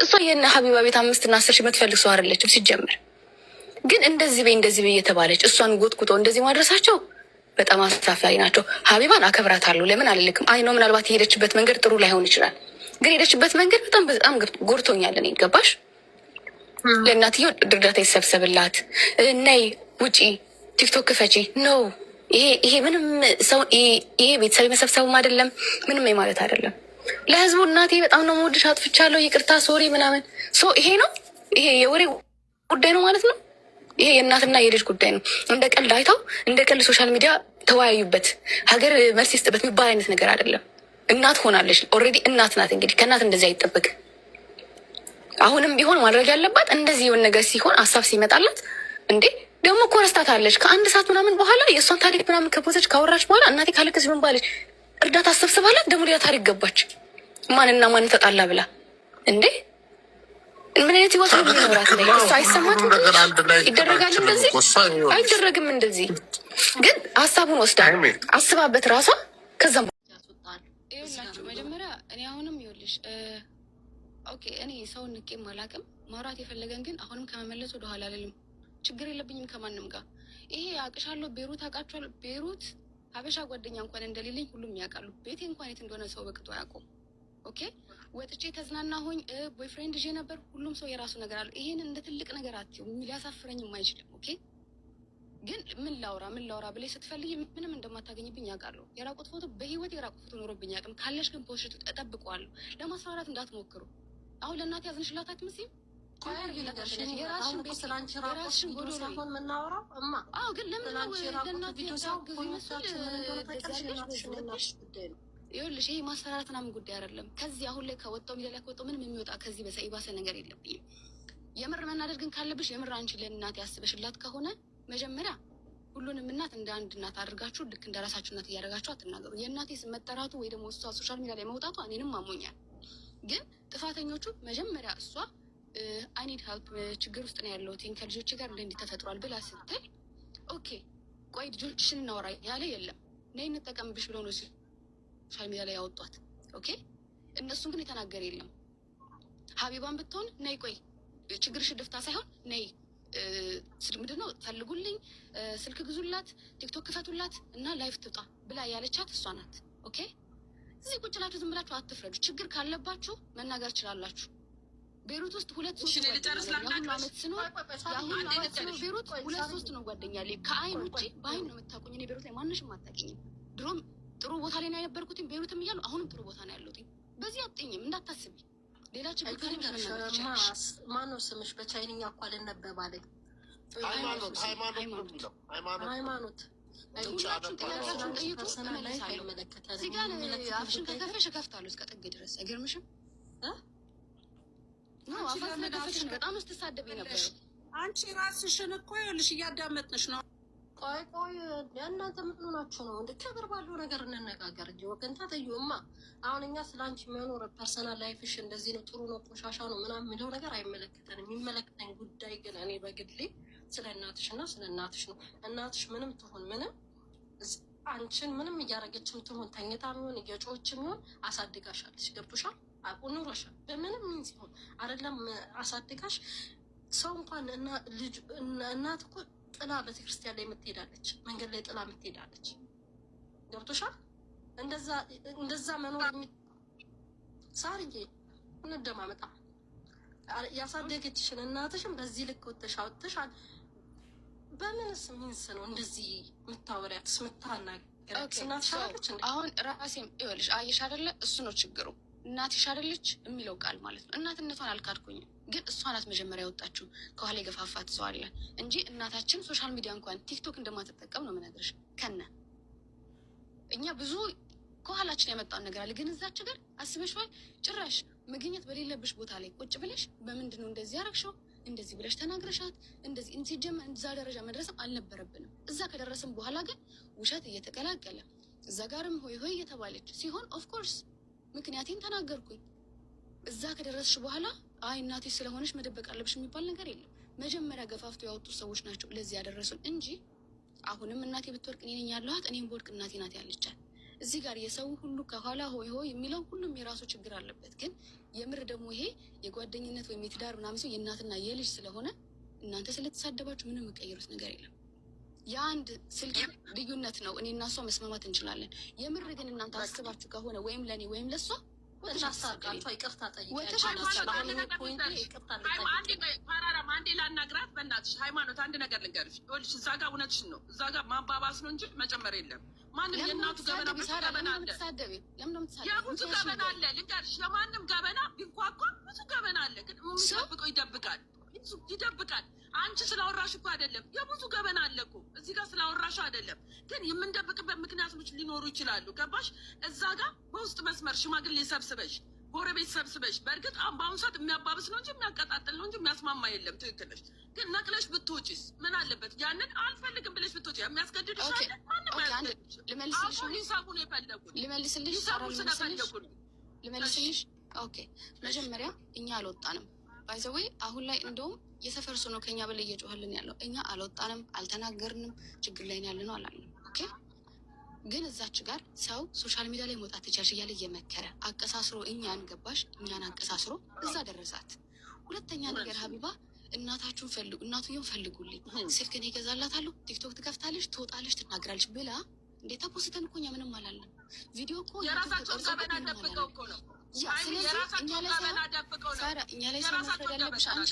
እሷ የነ ሀቢባ ቤት 5 እና 10 ሺህ የምትፈልግ ሰው አይደለችም ሲጀምር። ግን እንደዚህ በይ እየተባለች እሷን ጎትኩቶ እንደዚህ ማድረሳቸው በጣም አሳፋሪ ናቸው። ሀቢባን አከብራታለሁ፣ ለምን አልልክም። አይ ነው ምናልባት የሄደችበት መንገድ ጥሩ ላይሆን ይችላል፣ ግን የሄደችበት መንገድ በጣም ጎርቶኛል። እኔ ገባሽ? ለእናትየው እርዳታ ይሰብሰብላት፣ ነይ ውጪ፣ ቲክቶክ ክፈቺ ነው። ይሄ ምንም ሰው ይሄ ቤተሰብ መሰብሰቡም አይደለም፣ ምንም ማለት አይደለም። ለህዝቡ እናቴ በጣም ነው የምወድሽ፣ አጥፍቻለሁ፣ ይቅርታ፣ ሶሪ ምናምን ይሄ ነው። ይሄ የወሬ ጉዳይ ነው ማለት ነው። ይሄ የእናትና የልጅ ጉዳይ ነው። እንደ ቀልድ አይተው እንደ ቀልድ ሶሻል ሚዲያ ተወያዩበት፣ ሀገር መልስ ይስጥበት የሚባል አይነት ነገር አይደለም። እናት ሆናለች፣ ኦልሬዲ እናት ናት። እንግዲህ ከእናት እንደዚህ አይጠበቅ። አሁንም ቢሆን ማድረግ ያለባት እንደዚህ የሆነ ነገር ሲሆን ሀሳብ ሲመጣላት እንዴ ደግሞ እኮ ረስታታለች። ከ1 ሰዓት ምናምን በኋላ የእሷን ታሪክ ምናምን ከፖዘች ካወራች በኋላ እናቴ ካለቀች ምን ባለች እርዳታ አሰብስባላት ደግሞ ሌላ ታሪክ ገባች። ማንና ማን ተጣላ ብላ እንዴ ምን አይነት ህይወት ነው የሚኖራት? ላይ እሱ አይሰማትም? ይደረጋል እንደዚህ? አይደረግም እንደዚህ። ግን ሀሳቡን ወስዳ አስባበት ራሷ ከዛም ይኸውላችሁ መጀመሪያ እኔ አሁንም ይኸውልሽ ኦኬ እኔ ሰውን ንቄም አላውቅም። ማውራት የፈለገን ግን አሁንም ከመመለስ ወደኋላ አልልም። ችግር የለብኝም ከማንም ጋር። ይሄ አቅሻለሁ፣ ቤሩት አውቃችኋለሁ። ቤሩት ሀበሻ ጓደኛ እንኳን እንደሌለኝ ሁሉም ያውቃሉ። ቤቴ እንኳን የት እንደሆነ ሰው በቅጡ አያውቁም። ኦኬ ወጥቼ ተዝናናሁኝ፣ ቦይፍሬንድ ይዤ ነበር። ሁሉም ሰው የራሱ ነገር አለ። ይሄን እንደ ትልቅ ነገር አትይው፣ ሊያሳፍረኝም አይችልም። ኦኬ ግን ምን ላውራ ብለሽ ስትፈልጊ ምንም እንደማታገኝብኝ ያውቃለሁ። የራቁት ፎቶ በህይወት የራቁት ፎቶ ኖሮብኝ አያውቅም። ካለሽ ግን ፖስት እጠብቀዋለሁ። ለማስፈራራት እንዳትሞክሩ። አሁን ለእናቴ ያዝንሽላት አትመስይም? የራስሽን ቤት የራስሽን ጎዶ ሳይሆን የምናወራው እማ። አዎ ግን ለምን ለእናቴ ጊዜ መስል ይኸውልሽ ይሄ ማስፈራራት ምናምን ጉዳይ አይደለም። ከዚህ አሁን ላይ ከወጣው ሚዲያ ላይ ከወጣው ምንም የሚወጣ ከዚህ በሰይባሰ ነገር የለብኝም። የምር መናደድ ግን ካለብሽ የምር አንቺ ለእናቴ ያስበሽላት ከሆነ መጀመሪያ ሁሉንም እናት እንደ አንድ እናት አድርጋችሁ ልክ እንደ ራሳችሁ እናት እያደረጋችሁ አትናገሩ። የእናቴ ስም መጠራቱ ወይ ደግሞ እሷ ሶሻል ሚዲያ ላይ መውጣቷ እኔንም አሞኛል። ግን ጥፋተኞቹ መጀመሪያ እሷ አይኒድ ሄልፕ ችግር ውስጥ ነው ያለሁት ከልጆች ጋር እንዲህ ተፈጥሯል ብላ ስትል ኦኬ ቆይ ልጆችሽን እናውራ ያለ የለም ነይ እንጠቀምብሽ ብለው ነው ሶሻል ሚዲያ ላይ ያወጧት። ኦኬ እነሱን ግን የተናገረ የለም። ሀቢባን ብትሆን ነይ ቆይ ችግርሽ ልፍታ ሳይሆን ነይ ምንድን ነው ፈልጉልኝ፣ ስልክ ግዙላት፣ ቲክቶክ ክፈቱላት እና ላይፍ ትውጣ ብላ ያለቻት እሷ ናት። ኦኬ እዚህ ቁጭ ላችሁ ዝም ብላችሁ አትፍረዱ። ችግር ካለባችሁ መናገር ትችላላችሁ። ቤሩት ውስጥ 2-3 አመት ስኖር ቤሩት 2-3 ነው ጓደኛ ላይ ከአይን ውጭ በአይን ነው የምታውቁኝ። እኔ ቤሩት ላይ ማንሽም አታውቅኝም። ድሮም ጥሩ ቦታ ላይ ነው የነበርኩትኝ፣ ቤሩትም እያሉ አሁንም ጥሩ ቦታ ነው ያለሁትኝ። በዚህ አትኝም እንዳታስቢ። ሌላ ችግር ማነው ስምሽ? በቻይንኛ እኮ አልነበባለኝ። ሃይማኖት ሁላችሁን ጥያቄያችሁን ጠይቁ፣ እመለሳለሁ። እዚህ ጋር አፍሽን ከከፈሽ እከፍታለሁ እስከ ጥግ ድረስ። አይገርምሽም? አፋን ከከፈሽ በጣም ስትሳደብ ነበር። አንቺ ራስሽን እኮ ይኸውልሽ እያዳመጥንሽ ነው። ቆይ እናንተ ምን ሆናችሁ ነው? እንደ ክብር ባለው ነገር እንነጋገር እንጂ ወገንታ ተዩማ። አሁን እኛ ስለ አንቺ የሚያኖር ፐርሰናል ላይፍሽ እንደዚህ ነው፣ ጥሩ ነው፣ ቆሻሻ ነው ምናምን የሚለው ነገር አይመለከተንም። የሚመለከተኝ ጉዳይ ግን እኔ በግሌ ስለ እናትሽ እና ስለ እናትሽ ነው። እናትሽ ምንም ትሆን ምንም አንቺን ምንም እያደረገችም ትሆን ተኝታም ይሁን እየጮችም ይሁን አሳድጋሻለች። ገብቶሻል? ኑሮሻል። በምንም ምን ሲሆን አይደለም አሳድጋሽ ሰው እንኳን እናት እኮ ጥላ ቤተክርስቲያን ላይ የምትሄዳለች፣ መንገድ ላይ ጥላ የምትሄዳለች። ገብቶሻል? እንደዛ መኖር ሳርዬ እንደማመጣ ያሳደገችሽን እናትሽን በዚህ ልክ ወጥተሽ አውጥተሻል። በምንስ ሚንስ ነው እንደዚህ የምታወሪያትስ የምታናገሪያት? እናትሽ አለች እንዴ? አሁን ራሴም ይኸውልሽ አየሽ አይደለ? እሱ ነው ችግሩ። እናትሽ አይደለች የሚለው ቃል ማለት ነው። እናትነቷን አልካድኩኝም፣ ግን እሷ ናት መጀመሪያ ያወጣችሁ። ከኋላ የገፋፋት ሰው አለ እንጂ እናታችን ሶሻል ሚዲያ እንኳን ቲክቶክ እንደማትጠቀም ነው የምነግርሽ። እኛ ብዙ ከኋላችን ያመጣውን ነገር አለ፣ ግን እዛች ጋር አስበሽዋል? ጭራሽ መገኘት በሌለብሽ ቦታ ላይ ቁጭ ብለሽ በምንድን ነው እንደዚህ ያረግሽው እንደዚህ ብለሽ ተናግረሻት እንደዚህ ሲጀመር እዛ ደረጃ መድረስም አልነበረብንም። እዛ ከደረስም በኋላ ግን ውሸት እየተቀላቀለ እዛ ጋርም ሆይ ሆይ እየተባለች ሲሆን ኦፍኮርስ ምክንያቴን ተናገርኩኝ። እዛ ከደረስሽ በኋላ አይ እናቴ ስለሆነች መደበቅ አለብሽ የሚባል ነገር የለም። መጀመሪያ ገፋፍቶ ያወጡ ሰዎች ናቸው ለዚህ ያደረሱን እንጂ አሁንም እናቴ ብትወርቅ እኔ ነኝ ያለኋት፣ እኔም በወርቅ እናቴ ናት ያለቻት። እዚህ ጋር የሰው ሁሉ ከኋላ ሆይ ሆይ የሚለው ሁሉም የራሱ ችግር አለበት። ግን የምር ደግሞ ይሄ የጓደኝነት ወይም የትዳር ምናምን ሰው የእናትና የልጅ ስለሆነ እናንተ ስለተሳደባችሁ ምንም የምቀይሩት ነገር የለም። የአንድ ስልክ ልዩነት ነው። እኔ እና እሷ መስማማት እንችላለን። የምር ግን እናንተ አስባችሁ ከሆነ ወይም ለእኔ ወይም ለእሷ አንዴ ላናግራት በእናትሽ። ሃይማኖት አንድ ነገር ልንገርሽ፣ ይኸውልሽ እዛ ጋር እውነትሽን ነው። እዛ ጋር ማባባስ ነው እንጂ መጨመር የለም። ማንም የእናቱ ገበና ብዙ ገበና አለ፣ የብዙ ገበና አለ። ልንገርሽ የማንም ገበና ቢንኳኳ ብዙ ገበና አለ። ግን የሚደብቀው ይደብቃል። አንቺ ስላወራሽ እኮ አይደለም፣ የብዙ ገበና አለ እኮ እዚህ ጋር ስላወራሽ አይደለም። ግን የምንደብቅበት ምክንያቶች ሊኖሩ ይችላሉ። ገባሽ? እዛ ጋር በውስጥ መስመር ሽማግሌ ሰብስበሽ ጎረቤት ሰብስበሽ፣ በእርግጥ በአሁኑ ሰዓት የሚያባብስ ነው እንጂ የሚያቀጣጥል ነው እንጂ የሚያስማማ የለም። ትክክል ነሽ። ግን ነቅለሽ ብትወጪስ ምን አለበት? ያንን አልፈልግም ብለሽ ብትወጪ የሚያስገድድሽ አለ? ማንም አያስገድድሽም። ሂሳቡን የፈለጉት ሂሳቡን ስለፈለጉ ልመልስልሽ። ኦኬ መጀመሪያ እኛ አልወጣንም። ባይዘዌ አሁን ላይ እንደውም የሰፈር ሰው ነው ከኛ በላይ እየጮህልን ያለው። እኛ አልወጣንም፣ አልተናገርንም፣ ችግር ላይ ያለ ነው አላልንም። ኦኬ ግን እዛች ጋር ሰው ሶሻል ሚዲያ ላይ መውጣት ትችያለሽ እያለ እየመከረ አቀሳስሮ እኛን ገባሽ፣ እኛን አቀሳስሮ እዛ ደረሳት። ሁለተኛ ነገር ሀቢባ እናታችሁን ፈልጉ፣ እናትየውን ፈልጉልኝ፣ ስልክ እኔ እገዛላታለሁ፣ ቲክቶክ ትከፍታለች፣ ትወጣለች፣ ትናገራለች ብላ እንዴት ተፖስተን እኮ እኛ ምንም አላለም። ቪዲዮ እኮ የራሳቸውን ገበና ደብቀው እኮ ነው። ስለዚህ እኛ ላይ ሰው መፍረድ ያለብሽ አንቺ